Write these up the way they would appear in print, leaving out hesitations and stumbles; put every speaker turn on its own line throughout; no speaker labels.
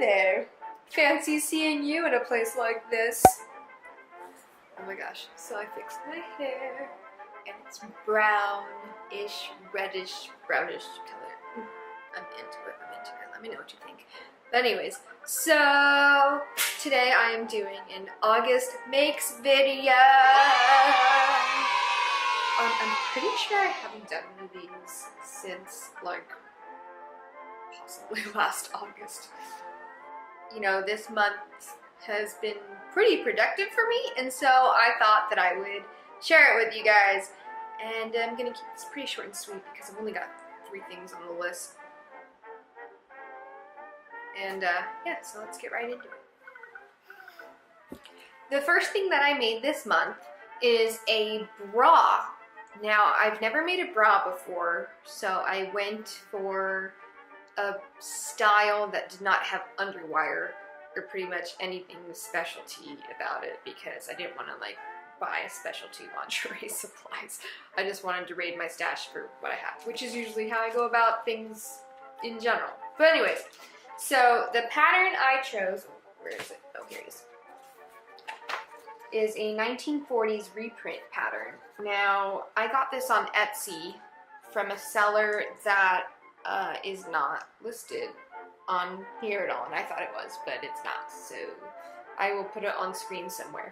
there. Fancy seeing you in a place like this. Oh my gosh, so I fixed my hair and it's brownish, reddish, brownish color. I'm into it, Let me know what you think. But anyways, so today I am doing an August Makes video. I'm pretty sure I haven't done one of these since like possibly last August. You know, this month has been pretty productive for me, and so I thought that I would share it with you guys. And I'm gonna keep this pretty short and sweet because I've only got 3 things on the list. And yeah, so let's get right into it. The first thing that I made this month is a bra. Now, I've never made a bra before, so I went for a style that did not have underwire or pretty much anything specialty about it because I didn't want to like buy specialty lingerie supplies. I just wanted to raid my stash for what I have, which is usually how I go about things in general. But anyways, so the pattern I chose, where is it? Oh, here it is a 1940s reprint pattern. Now, I got this on Etsy from a seller that is not listed on here at all, and I thought it was, but it's not, so I will put it on screen somewhere.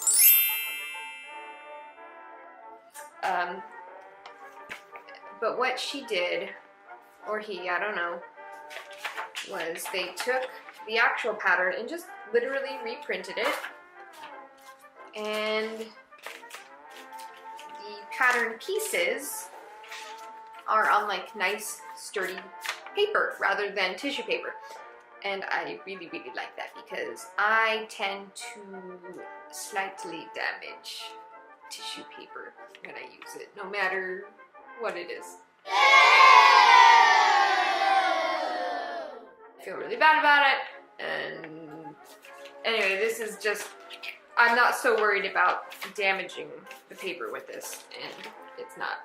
But what she did, or he, I don't know, was they took the actual pattern and just literally reprinted it, and the pattern pieces are on like nice sturdy paper rather than tissue paper. And I really, really like that because I tend to slightly damage tissue paper when I use it, no matter what it is. I feel really bad about it, and anyway, this is just, I'm not so worried about damaging the paper with this, and it's not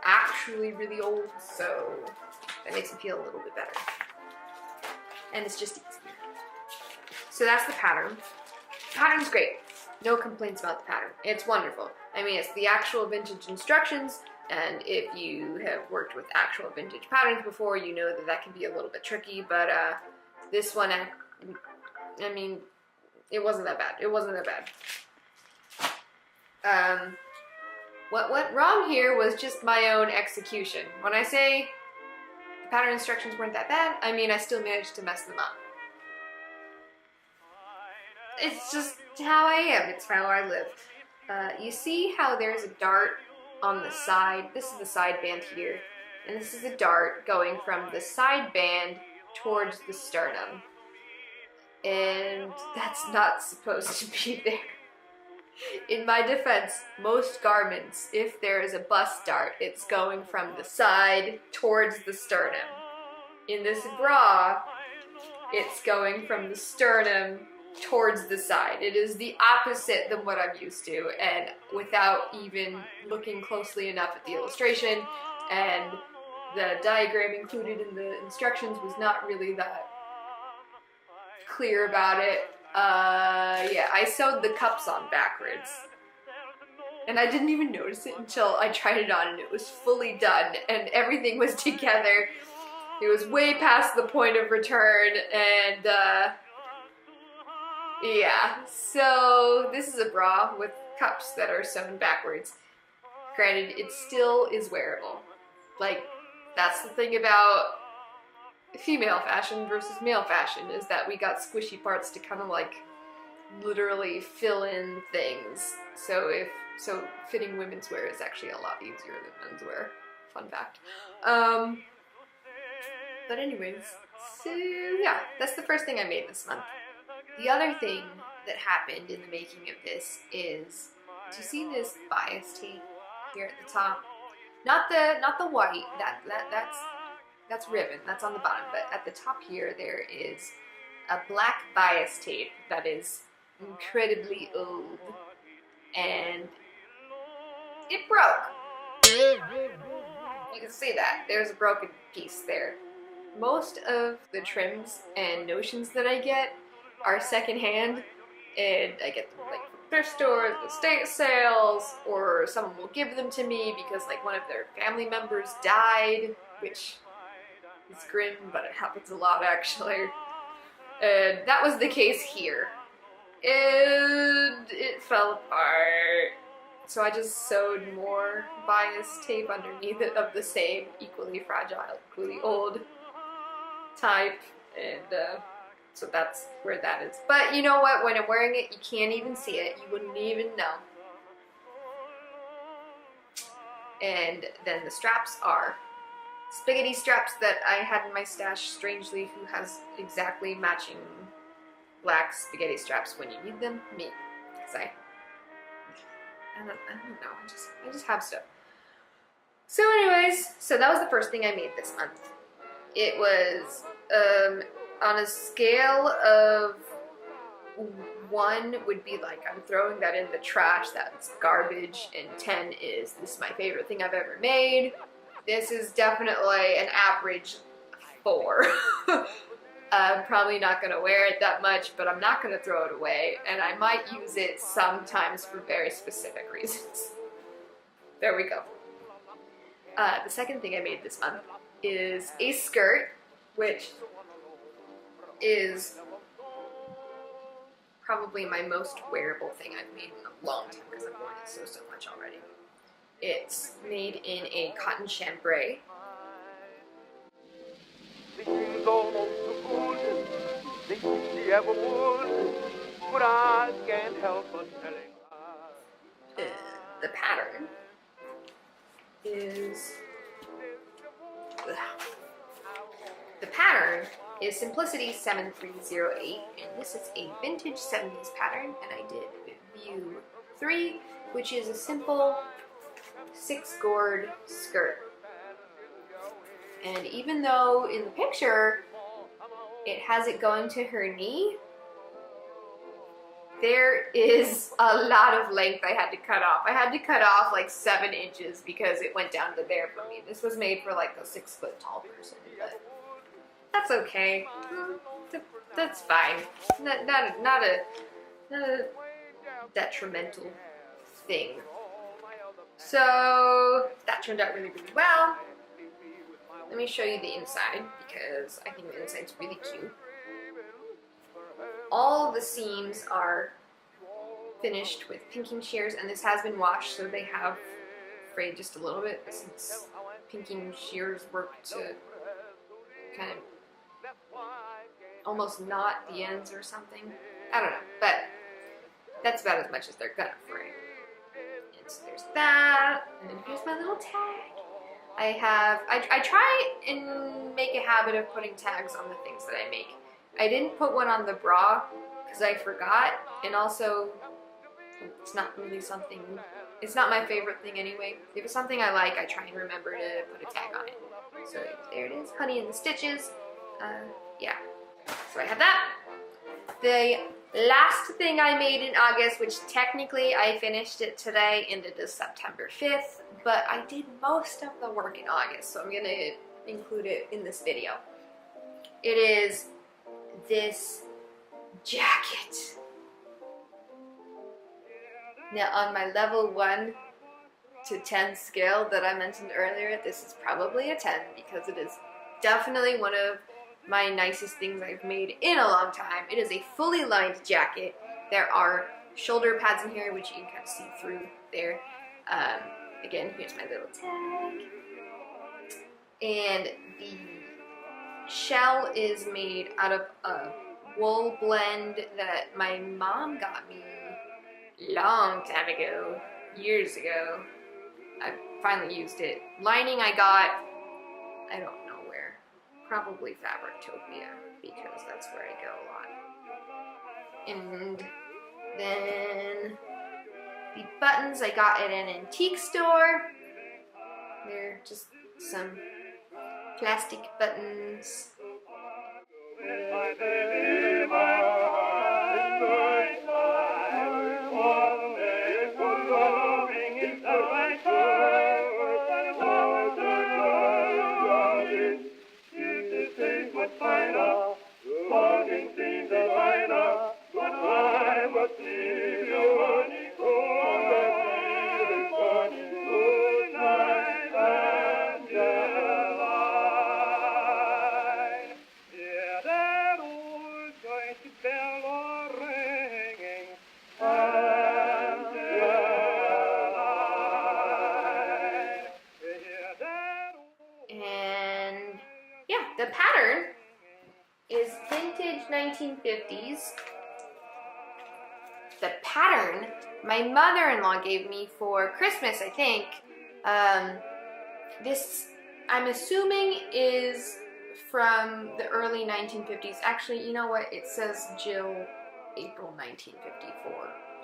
actually really old, so that makes me feel a little bit better. And it's just easier. So that's the pattern. The pattern's great. No complaints about the pattern. It's wonderful. I mean, it's the actual vintage instructions, and if you have worked with actual vintage patterns before, you know that that can be a little bit tricky, but this one, I mean, it wasn't that bad. It wasn't that bad. What went wrong here was just my own execution. When I say the pattern instructions weren't that bad, I mean I still managed to mess them up. It's just how I am. It's how I live. You see how there's a dart on the side? This is the side band here. And this is a dart going from the side band towards the sternum. And that's not supposed to be there. In my defense, most garments, if there is a bust dart, it's going from the side towards the sternum. In this bra, it's going from the sternum towards the side. It is the opposite than what I'm used to, and without even looking closely enough at the illustration, and the diagram included in the instructions was not really that clear about it. Yeah, I sewed the cups on backwards. And I didn't even notice it until I tried it on and it was fully done and everything was together. It was way past the point of return, and yeah. So this is a bra with cups that are sewn backwards. Granted, it still is wearable. Like, that's the thing about female fashion versus male fashion, is that we got squishy parts to kind of like literally fill in things. So fitting women's wear is actually a lot easier than men's wear. Fun fact. But anyways, so yeah, that's the first thing I made this month. The other thing that happened in the making of this is, do you see this bias tape here at the top? Not the white, that's ribbon, that's on the bottom, but at the top here there is a black bias tape that is incredibly old, and it broke. You can see that, there's a broken piece there. Most of the trims and notions that I get are secondhand, and I get them like from thrift stores, estate sales, or someone will give them to me because like one of their family members died, which is grim, but it happens a lot actually. And that was the case here. And it fell apart. So I just sewed more bias tape underneath it of the same equally fragile, equally old type, and so that's where that is. But you know what, when I'm wearing it, you can't even see it. You wouldn't even know. And then the straps are spaghetti straps that I had in my stash, strangely. Who has exactly matching black spaghetti straps when you need them? Me. Because I don't know, I just have stuff. So anyways, so that was the first thing I made this month. It was on a scale of 1 would be like, I'm throwing that in the trash, that's garbage, and 10 is, this is my favorite thing I've ever made. This is definitely an average 4. I'm probably not going to wear it that much, but I'm not going to throw it away, and I might use it sometimes for very specific reasons. There we go. The second thing I made this month is a skirt, which is probably my most wearable thing I've made in a long time because I've worn it so much already. It's made in a cotton chambray.
Seems almost too good, think she ever would, but I can't help but telling her.
The pattern is Simplicity 7308, and this is a vintage 70s pattern, and I did view 3, which is a simple 6-gourd skirt. And even though in the picture it has it going to her knee, there is a lot of length I had to cut off. I had to cut off like 7 inches because it went down to there for me. This was made for like a 6-foot tall person, but that's okay. That's fine. Not a detrimental thing. So that turned out really well. Let me show you the inside because I think the inside's really cute. All the seams are finished with pinking shears, and this has been washed, so they have frayed just a little bit since pinking shears work to kind of almost knot the ends or something. I don't know, but that's about as much as they're gonna fray. And so there's that, and here's my little tag. I try and make a habit of putting tags on the things that I make. I didn't put one on the bra because I forgot, and also it's not really something, it's not my favorite thing anyway. If it's something I like, I try and remember to put a tag on it. So there it is, Honey in the Stitches. Yeah, so I have that. The last thing I made in August, which technically I finished it today and it is September 5th, but I did most of the work in August, so I'm going to include it in this video. It is this jacket. Now on my level 1 to 10 scale that I mentioned earlier, this is probably a 10 because it is definitely one of my nicest things I've made in a long time. It is a fully lined jacket. There are shoulder pads in here, which you can kind of see through there. Again, here's my little tag. And the shell is made out of a wool blend that my mom got me long time ago, years ago. I finally used it. Lining I got, I don't know where, probably Fabrictopia, because that's where I go a lot. And then the buttons I got at an antique store. They're just some plastic buttons.
Morning seems a finer,
The pattern is vintage 1950s. The pattern my mother-in-law gave me for Christmas, I think. This, I'm assuming, is from the early 1950s. Actually, you know what? It says Jill, April 1954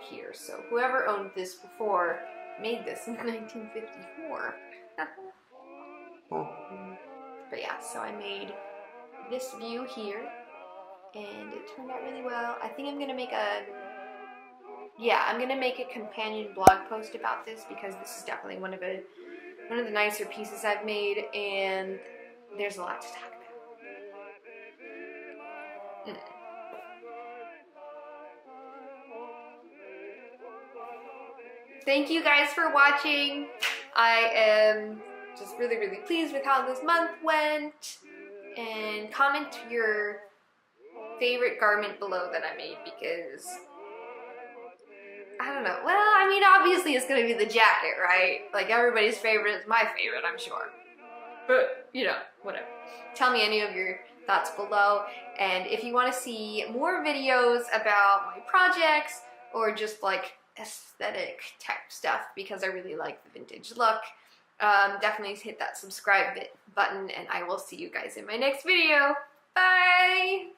here. So whoever owned this before made this in 1954. But yeah, so I made this view here, and it turned out really well. I think I'm gonna make I'm gonna make a companion blog post about this, because this is definitely one of the nicer pieces I've made, and there's a lot to talk about. Thank you guys for watching. I am just really, really pleased with how this month went. And comment your favorite garment below that I made, because I don't know. Well, I mean, obviously it's gonna be the jacket, right? Like, everybody's favorite is my favorite, I'm sure. But, you know, whatever. Tell me any of your thoughts below. And if you want to see more videos about my projects, or just like aesthetic type stuff, because I really like the vintage look, definitely hit that subscribe button, and I will see you guys in my next video. Bye!